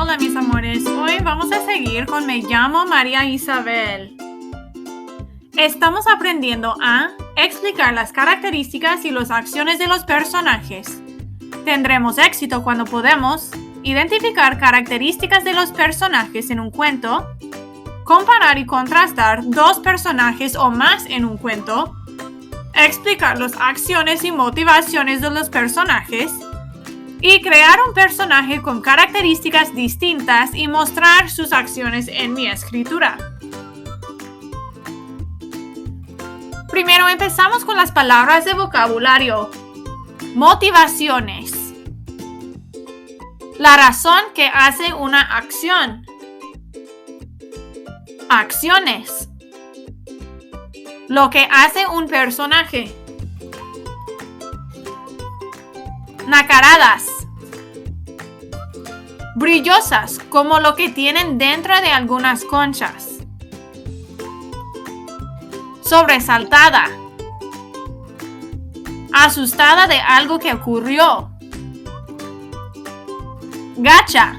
Hola mis amores, hoy vamos a seguir con Me llamo María Isabel. Estamos aprendiendo a explicar las características y las acciones de los personajes. Tendremos éxito cuando podemos identificar características de los personajes en un cuento, comparar y contrastar dos personajes o más en un cuento, explicar las acciones y motivaciones de los personajes, y crear un personaje con características distintas y mostrar sus acciones en mi escritura. Primero empezamos con las palabras de vocabulario. Motivaciones. La razón que hace una acción. Acciones. Lo que hace un personaje. Nacaradas. Brillosas, como lo que tienen dentro de algunas conchas. Sobresaltada. Asustada de algo que ocurrió. Gacha.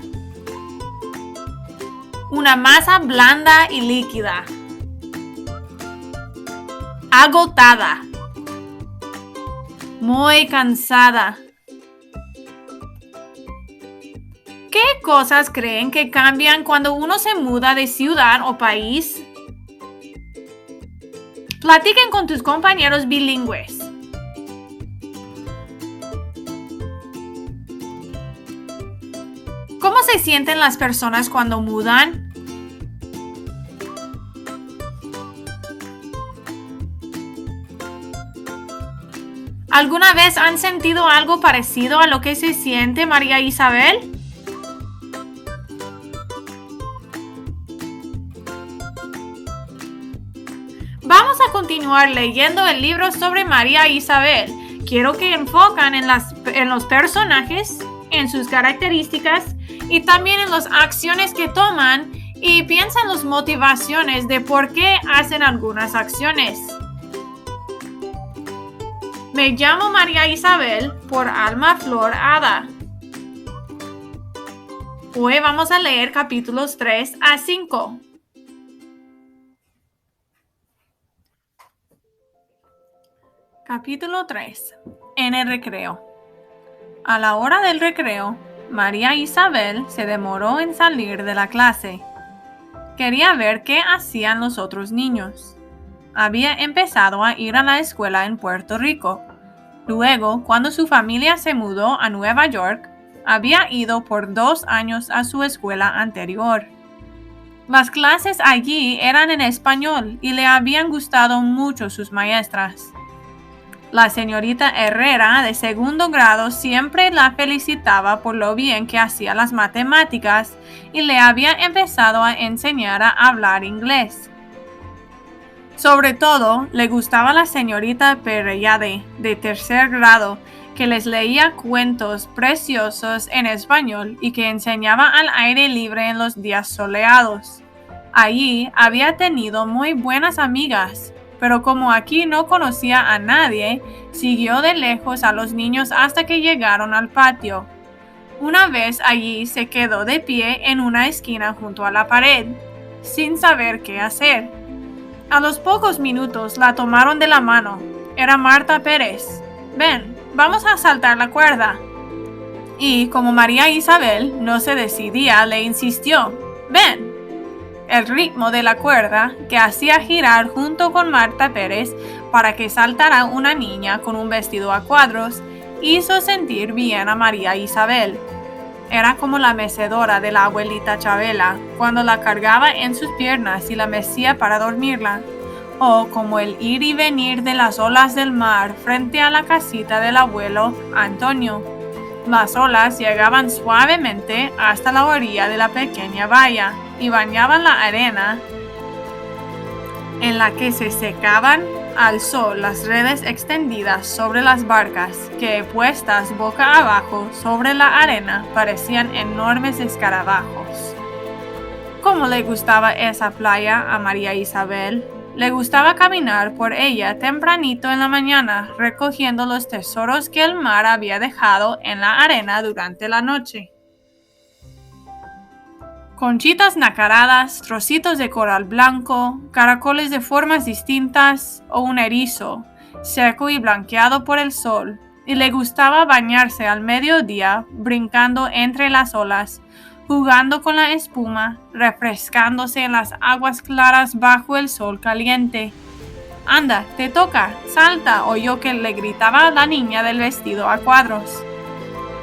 Una masa blanda y líquida. Agotada. Muy cansada. ¿Qué cosas creen que cambian cuando uno se muda de ciudad o país? Platiquen con tus compañeros bilingües. ¿Cómo se sienten las personas cuando mudan? ¿Alguna vez han sentido algo parecido a lo que se siente María Isabel? Vamos a continuar leyendo el libro sobre María Isabel. Quiero que enfocan en los personajes, en sus características y también en las acciones que toman y piensan las motivaciones de por qué hacen algunas acciones. Me llamo María Isabel por Alma Flor Ada. Hoy vamos a leer capítulos 3 a 5. Capítulo 3. En el recreo. A la hora del recreo, María Isabel se demoró en salir de la clase. Quería ver qué hacían los otros niños. Había empezado a ir a la escuela en Puerto Rico. Luego, cuando su familia se mudó a Nueva York, había ido por 2 años a su escuela anterior. Las clases allí eran en español y le habían gustado mucho sus maestras. La señorita Herrera, de 2º grado, siempre la felicitaba por lo bien que hacía las matemáticas y le había empezado a enseñar a hablar inglés. Sobre todo, le gustaba la señorita Perellade, de 3er grado, que les leía cuentos preciosos en español y que enseñaba al aire libre en los días soleados. Allí había tenido muy buenas amigas, pero como aquí no conocía a nadie, siguió de lejos a los niños hasta que llegaron al patio. Una vez allí se quedó de pie en una esquina junto a la pared, sin saber qué hacer. A los pocos minutos la tomaron de la mano. Era Marta Pérez. Ven, vamos a saltar la cuerda. Y como María Isabel no se decidía, le insistió. Ven. El ritmo de la cuerda, que hacía girar junto con Marta Pérez para que saltara una niña con un vestido a cuadros, hizo sentir bien a María Isabel. Era como la mecedora de la abuelita Chabela, cuando la cargaba en sus piernas y la mecía para dormirla, o como el ir y venir de las olas del mar frente a la casita del abuelo Antonio. Las olas llegaban suavemente hasta la orilla de la pequeña bahía y bañaban la arena en la que se secaban al sol las redes extendidas sobre las barcas que, puestas boca abajo sobre la arena, parecían enormes escarabajos. ¿Cómo le gustaba esa playa a María Isabel? Le gustaba caminar por ella tempranito en la mañana, recogiendo los tesoros que el mar había dejado en la arena durante la noche. conchitas nacaradas, trocitos de coral blanco, caracoles de formas distintas o un erizo, seco y blanqueado por el sol, y le gustaba bañarse al mediodía brincando entre las olas, jugando con la espuma, refrescándose en las aguas claras bajo el sol caliente. «Anda, te toca, salta», oyó que le gritaba la niña del vestido a cuadros.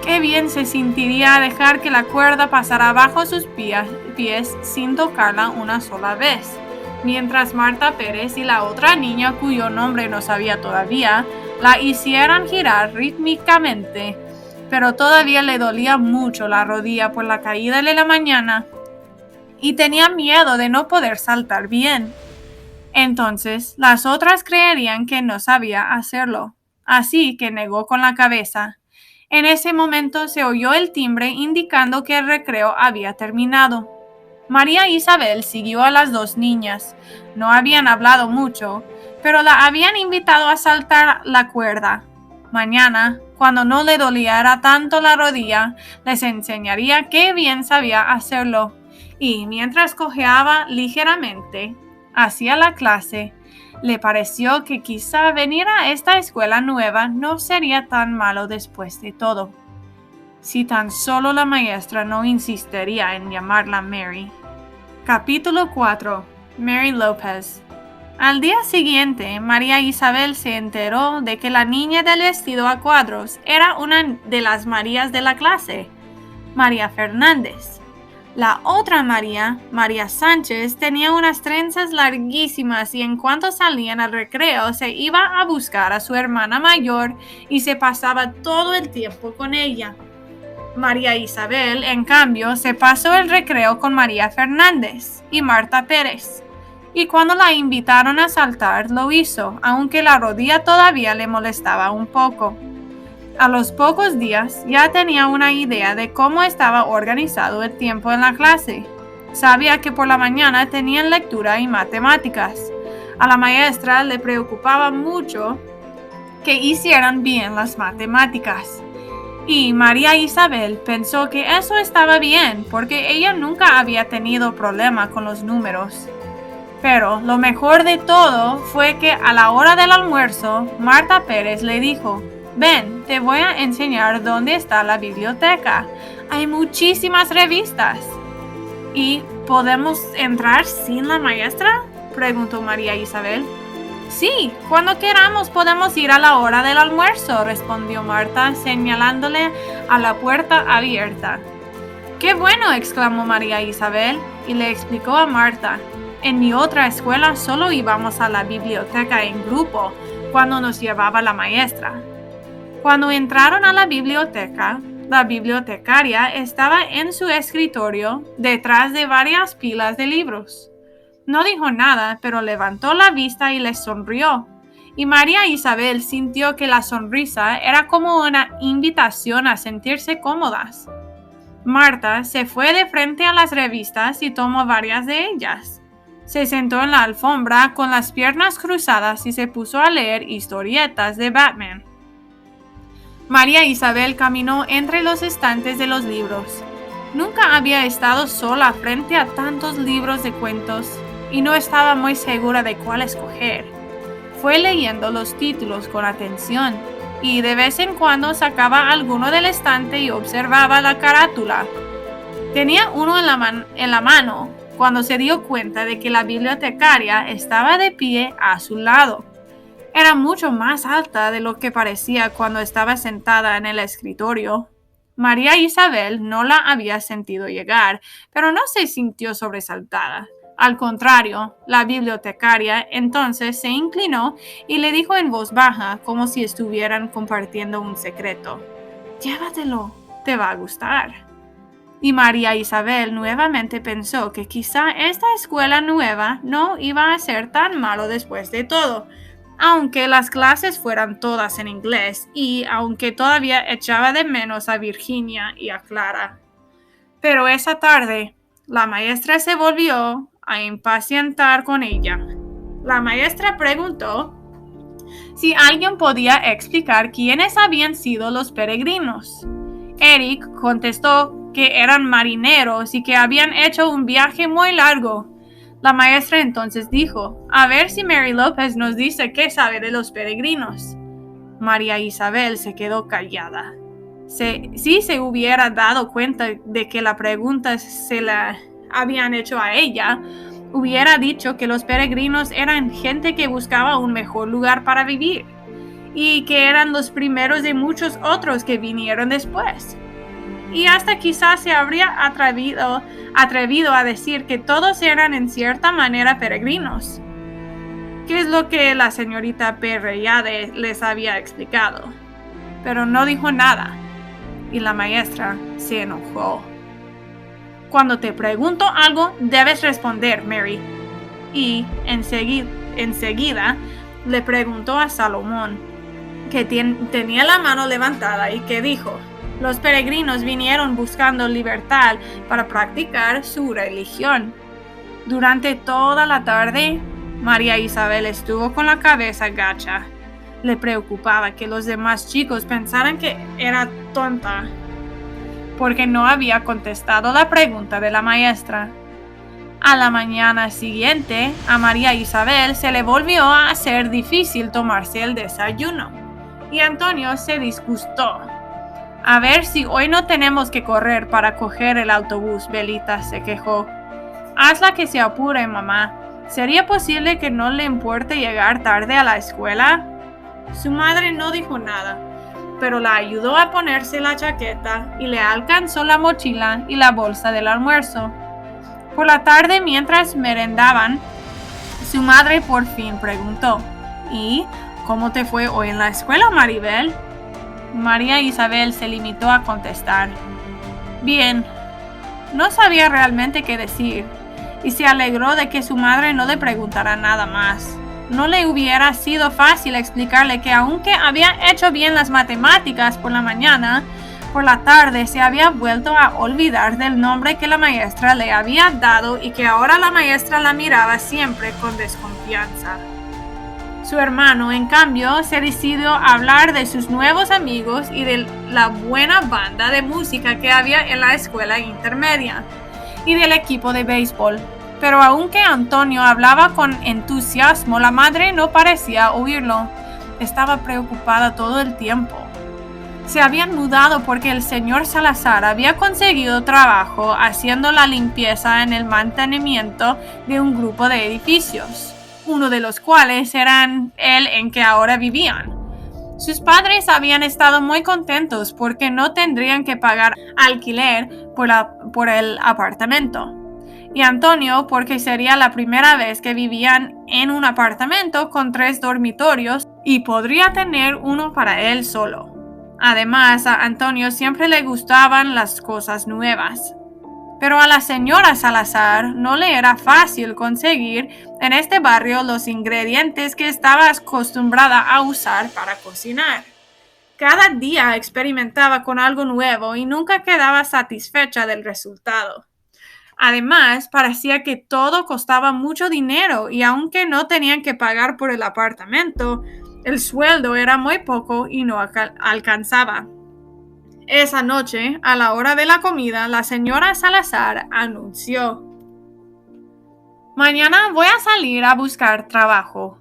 Qué bien se sentiría dejar que la cuerda pasara bajo sus pies sin tocarla una sola vez, mientras Marta Pérez y la otra niña, cuyo nombre no sabía todavía, la hicieran girar rítmicamente, pero todavía le dolía mucho la rodilla por la caída de la mañana y tenía miedo de no poder saltar bien. Entonces las otras creerían que no sabía hacerlo, así que negó con la cabeza. En ese momento se oyó el timbre indicando que el recreo había terminado. María Isabel siguió a las dos niñas. No habían hablado mucho, pero la habían invitado a saltar la cuerda. Mañana, cuando no le doliera tanto la rodilla, les enseñaría qué bien sabía hacerlo. Y mientras cojeaba ligeramente hacia la clase, le pareció que quizá venir a esta escuela nueva no sería tan malo después de todo. Si tan solo la maestra no insistiría en llamarla Mary. Capítulo 4. Mary López. Al día siguiente, María Isabel se enteró de que la niña del vestido a cuadros era una de las Marías de la clase, María Fernández. La otra María, María Sánchez, tenía unas trenzas larguísimas y en cuanto salían al recreo se iba a buscar a su hermana mayor y se pasaba todo el tiempo con ella. María Isabel, en cambio, se pasó el recreo con María Fernández y Marta Pérez. Y cuando la invitaron a saltar, lo hizo, aunque la rodilla todavía le molestaba un poco. A los pocos días ya tenía una idea de cómo estaba organizado el tiempo en la clase. Sabía que por la mañana tenían lectura y matemáticas. A la maestra le preocupaba mucho que hicieran bien las matemáticas. Y María Isabel pensó que eso estaba bien porque ella nunca había tenido problema con los números. Pero lo mejor de todo fue que a la hora del almuerzo, Marta Pérez le dijo: «Ven, te voy a enseñar dónde está la biblioteca. Hay muchísimas revistas». «¿Y podemos entrar sin la maestra?», preguntó María Isabel. «Sí, cuando queramos podemos ir a la hora del almuerzo», respondió Marta, señalándole a la puerta abierta. «¡Qué bueno!», exclamó María Isabel, y le explicó a Marta: «En mi otra escuela solo íbamos a la biblioteca en grupo, cuando nos llevaba la maestra». Cuando entraron a la bibliotecaria estaba en su escritorio, detrás de varias pilas de libros. No dijo nada, pero levantó la vista y les sonrió. Y María Isabel sintió que la sonrisa era como una invitación a sentirse cómodas. Marta se fue de frente a las revistas y tomó varias de ellas. Se sentó en la alfombra con las piernas cruzadas y se puso a leer historietas de Batman. María Isabel caminó entre los estantes de los libros. Nunca había estado sola frente a tantos libros de cuentos y no estaba muy segura de cuál escoger. Fue leyendo los títulos con atención y de vez en cuando sacaba alguno del estante y observaba la carátula. Tenía uno en la mano cuando se dio cuenta de que la bibliotecaria estaba de pie a su lado. Era mucho más alta de lo que parecía cuando estaba sentada en el escritorio. María Isabel no la había sentido llegar, pero no se sintió sobresaltada. Al contrario, la bibliotecaria entonces se inclinó y le dijo en voz baja, como si estuvieran compartiendo un secreto: «Llévatelo, te va a gustar». Y María Isabel nuevamente pensó que quizá esta escuela nueva no iba a ser tan malo después de todo, aunque las clases fueran todas en inglés y aunque todavía echaba de menos a Virginia y a Clara. Pero esa tarde, la maestra se volvió a impacientar con ella. La maestra preguntó si alguien podía explicar quiénes habían sido los peregrinos. Eric contestó que eran marineros y que habían hecho un viaje muy largo. La maestra entonces dijo: a ver si Mary López nos dice qué sabe de los peregrinos. María Isabel se quedó callada. Si se hubiera dado cuenta de que la pregunta se la habían hecho a ella, hubiera dicho que los peregrinos eran gente que buscaba un mejor lugar para vivir y que eran los primeros de muchos otros que vinieron después. Y hasta quizás se habría atrevido a decir que todos eran en cierta manera peregrinos, que es lo que la señorita Perrellade les había explicado. Pero no dijo nada, y la maestra se enojó. Cuando te pregunto algo, debes responder, Mary. Y enseguida le preguntó a Salomón, que tenía la mano levantada y que dijo: los peregrinos vinieron buscando libertad para practicar su religión. Durante toda la tarde, María Isabel estuvo con la cabeza gacha. Le preocupaba que los demás chicos pensaran que era tonta, porque no había contestado la pregunta de la maestra. A la mañana siguiente, a María Isabel se le volvió a hacer difícil tomarse el desayuno, y Antonio se disgustó. A ver si hoy no tenemos que correr para coger el autobús, Belita se quejó. Hazla que se apure, mamá. ¿Sería posible que no le importe llegar tarde a la escuela? Su madre no dijo nada, pero la ayudó a ponerse la chaqueta y le alcanzó la mochila y la bolsa del almuerzo. Por la tarde, mientras merendaban, su madre por fin preguntó: ¿y cómo te fue hoy en la escuela, Maribel? María Isabel se limitó a contestar: bien. No sabía realmente qué decir, y se alegró de que su madre no le preguntara nada más. No le hubiera sido fácil explicarle que aunque había hecho bien las matemáticas por la mañana, por la tarde se había vuelto a olvidar del nombre que la maestra le había dado y que ahora la maestra la miraba siempre con desconfianza. Su hermano, en cambio, se decidió a hablar de sus nuevos amigos y de la buena banda de música que había en la escuela intermedia y del equipo de béisbol. Pero aunque Antonio hablaba con entusiasmo, la madre no parecía oírlo. Estaba preocupada todo el tiempo. Se habían mudado porque el señor Salazar había conseguido trabajo haciendo la limpieza en el mantenimiento de un grupo de edificios, uno de los cuales era el en que ahora vivían. Sus padres habían estado muy contentos porque no tendrían que pagar alquiler por el apartamento. Y Antonio porque sería la primera vez que vivían en un apartamento con 3 dormitorios y podría tener uno para él solo. Además, a Antonio siempre le gustaban las cosas nuevas. Pero a la señora Salazar no le era fácil conseguir en este barrio los ingredientes que estaba acostumbrada a usar para cocinar. Cada día experimentaba con algo nuevo y nunca quedaba satisfecha del resultado. Además, parecía que todo costaba mucho dinero y aunque no tenían que pagar por el apartamento, el sueldo era muy poco y no alcanzaba. Esa noche, a la hora de la comida, la señora Salazar anunció: mañana voy a salir a buscar trabajo.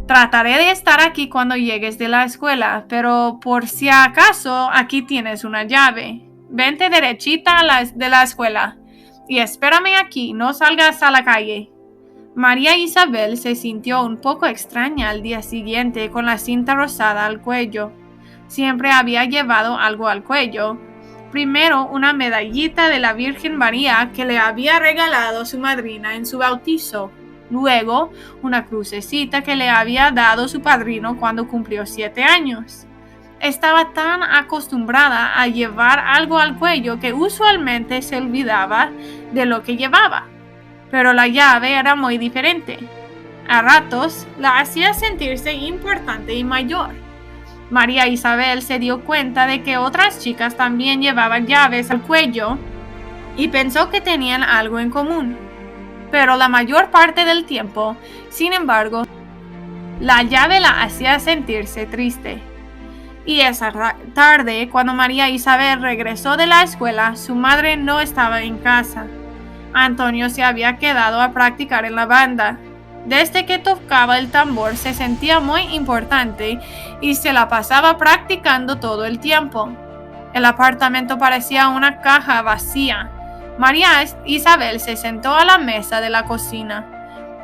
Trataré de estar aquí cuando llegues de la escuela, pero por si acaso, aquí tienes una llave. Vente derechita de la escuela y espérame aquí, no salgas a la calle. María Isabel se sintió un poco extraña al día siguiente con la cinta rosada al cuello. Siempre había llevado algo al cuello. Primero, una medallita de la Virgen María que le había regalado su madrina en su bautizo. Luego, una crucecita que le había dado su padrino cuando cumplió 7 años. Estaba tan acostumbrada a llevar algo al cuello que usualmente se olvidaba de lo que llevaba. Pero la llave era muy diferente. A ratos la hacía sentirse importante y mayor. María Isabel se dio cuenta de que otras chicas también llevaban llaves al cuello y pensó que tenían algo en común. Pero la mayor parte del tiempo, sin embargo, la llave la hacía sentirse triste. Y esa tarde, cuando María Isabel regresó de la escuela, su madre no estaba en casa. Antonio se había quedado a practicar en la banda. Desde que tocaba el tambor se sentía muy importante y se la pasaba practicando todo el tiempo. El apartamento parecía una caja vacía. María Isabel se sentó a la mesa de la cocina,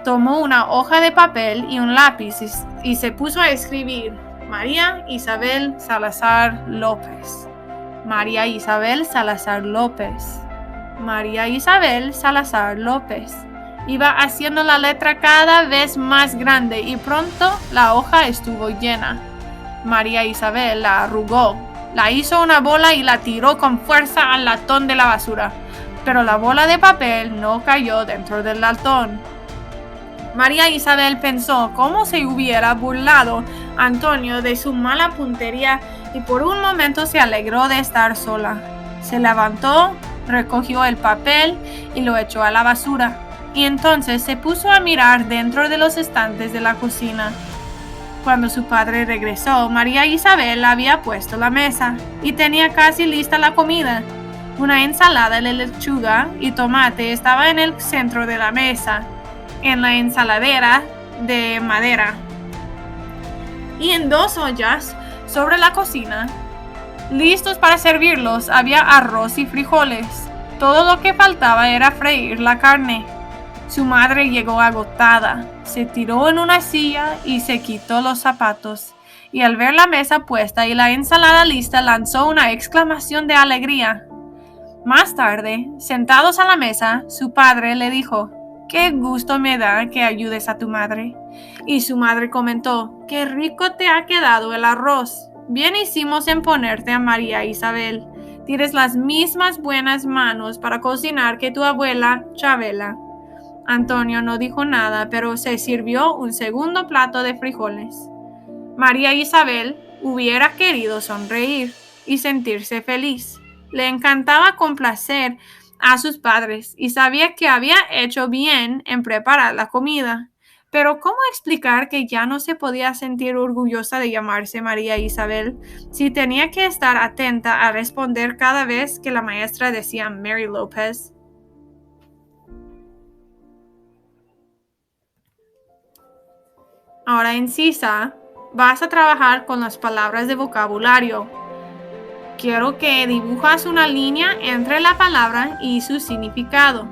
tomó una hoja de papel y un lápiz y se puso a escribir: María Isabel Salazar López. María Isabel Salazar López. María Isabel Salazar López. Iba haciendo la letra cada vez más grande y pronto la hoja estuvo llena. María Isabel la arrugó, la hizo una bola y la tiró con fuerza al latón de la basura, pero la bola de papel no cayó dentro del latón. María Isabel pensó cómo se hubiera burlado Antonio de su mala puntería y por un momento se alegró de estar sola. Se levantó, recogió el papel y lo echó a la basura, y entonces se puso a mirar dentro de los estantes de la cocina. Cuando su padre regresó, María Isabel había puesto la mesa y tenía casi lista la comida. Una ensalada de lechuga y tomate estaba en el centro de la mesa, en la ensaladera de madera, y en 2 ollas sobre la cocina, listos para servirlos, había arroz y frijoles. Todo lo que faltaba era freír la carne. Su madre llegó agotada, se tiró en una silla y se quitó los zapatos, y al ver la mesa puesta y la ensalada lista lanzó una exclamación de alegría. Más tarde, sentados a la mesa, su padre le dijo: «Qué gusto me da que ayudes a tu madre». Y su madre comentó: «Qué rico te ha quedado el arroz. Bien hicimos en ponerte a María Isabel. Tienes las mismas buenas manos para cocinar que tu abuela Chabela». Antonio no dijo nada, pero se sirvió un segundo plato de frijoles. María Isabel hubiera querido sonreír y sentirse feliz. Le encantaba complacer a sus padres y sabía que había hecho bien en preparar la comida. Pero ¿cómo explicar que ya no se podía sentir orgullosa de llamarse María Isabel si tenía que estar atenta a responder cada vez que la maestra decía Mary López? Ahora en CISA vas a trabajar con las palabras de vocabulario. Quiero que dibujas una línea entre la palabra y su significado.